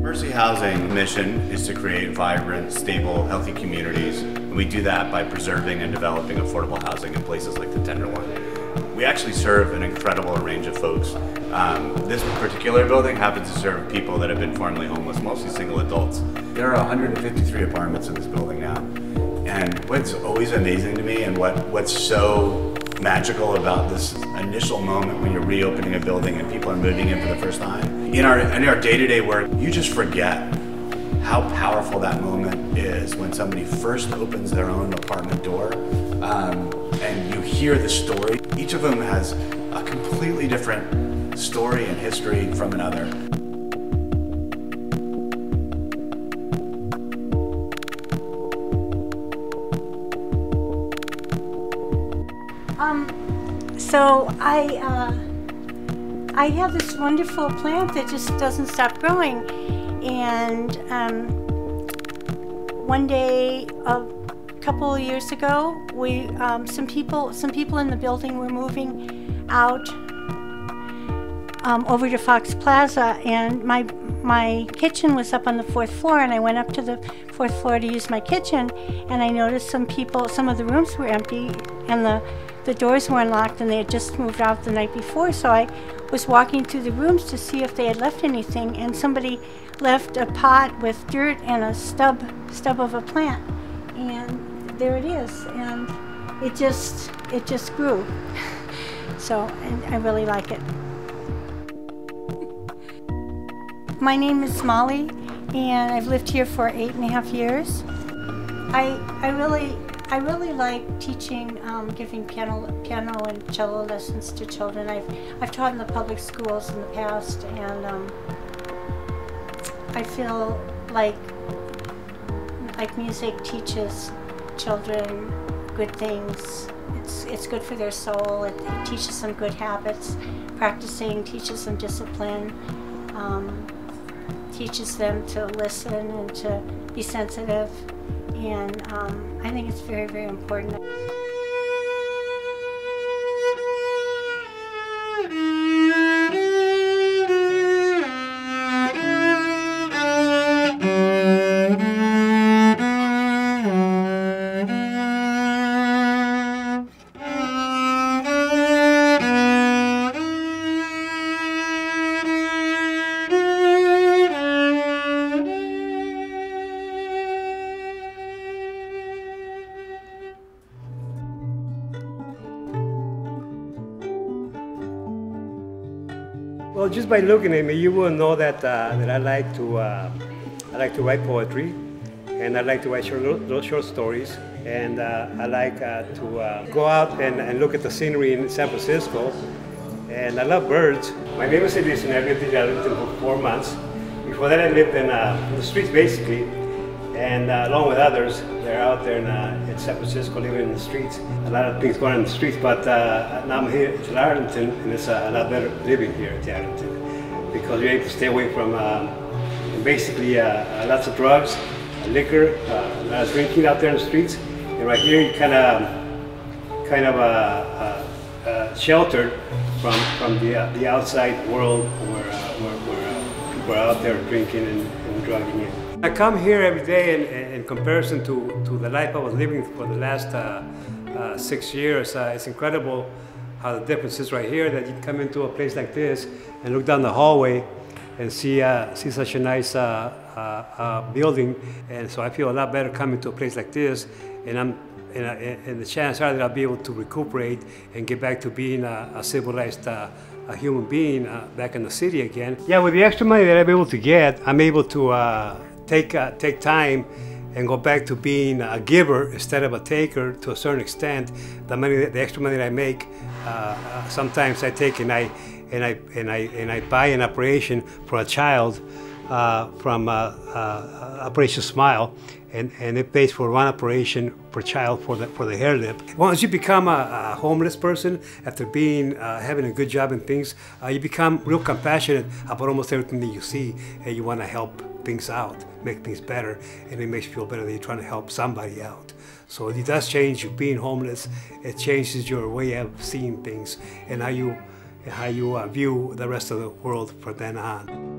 Mercy Housing mission is to create vibrant, stable, healthy communities. And we do that by preserving and developing affordable housing in places like the Tenderloin. We actually serve an incredible range of folks. This particular building happens to serve people that have been formerly homeless, mostly single adults. There are 153 apartments in this building now. And what's always amazing to me and what's so magical about this initial moment when you're reopening a building and people are moving in for the first time, in our day-to-day work, you just forget how powerful that moment is when somebody first opens their own apartment door and you hear the story. Each of them has a completely different story and history from another. So I have this wonderful plant that just doesn't stop growing, and one day a couple of years ago, we some people in the building were moving out over to Fox Plaza, and my kitchen was up on the 4th floor, and I went up to the 4th floor to use my kitchen, and I noticed some of the rooms were empty, and the doors were unlocked, and they had just moved out the night before. So I was walking through the rooms to see if they had left anything, and somebody left a pot with dirt and a stub of a plant, and there it is, and it just grew. So, and I really like it. My name is Molly, and I've lived here for 8.5 years. I really like teaching, giving piano and cello lessons to children. I've taught in the public schools in the past, and I feel like music teaches children good things. It's good for their soul. It teaches them good habits. Practicing teaches them discipline. Teaches them to listen and to be sensitive. And I think it's very, very important. Well, just by looking at me, you will know that I like to write poetry, and I like to write short stories, and I like to go out and look at the scenery in San Francisco, and I love birds. My name is Edison. I lived in Arlington for 4 months. Before that, I lived in the streets basically, and along with others, they're out there in San Francisco living in the streets. A lot of things going on in the streets, but now I'm here in Arlington, and it's a lot better living here in Arlington because you're able to stay away from basically lots of drugs, liquor, a lot of drinking out there in the streets. And right here, you kind of sheltered from the outside world where people are out there drinking and drugging in. I come here every day in comparison to the life I was living for the last 6 years. It's incredible how the difference is right here, that you come into a place like this and look down the hallway and see such a nice building. And so I feel a lot better coming to a place like this, and the chances are that I'll be able to recuperate and get back to being a civilized a human being back in the city again. Yeah, with the extra money that I'm able to get, I'm able to take time and go back to being a giver instead of a taker to a certain extent. The extra money that I make, sometimes I take and I buy an operation for a child from Operation Smile, and it pays for 1 operation per child for the hair lip. Once you become a homeless person, after having a good job and things, you become real compassionate about almost everything that you see, and you want to help things out, make things better, and it makes you feel better that you're trying to help somebody out. So it does change you. Being homeless, it changes your way of seeing things and how you view the rest of the world from then on.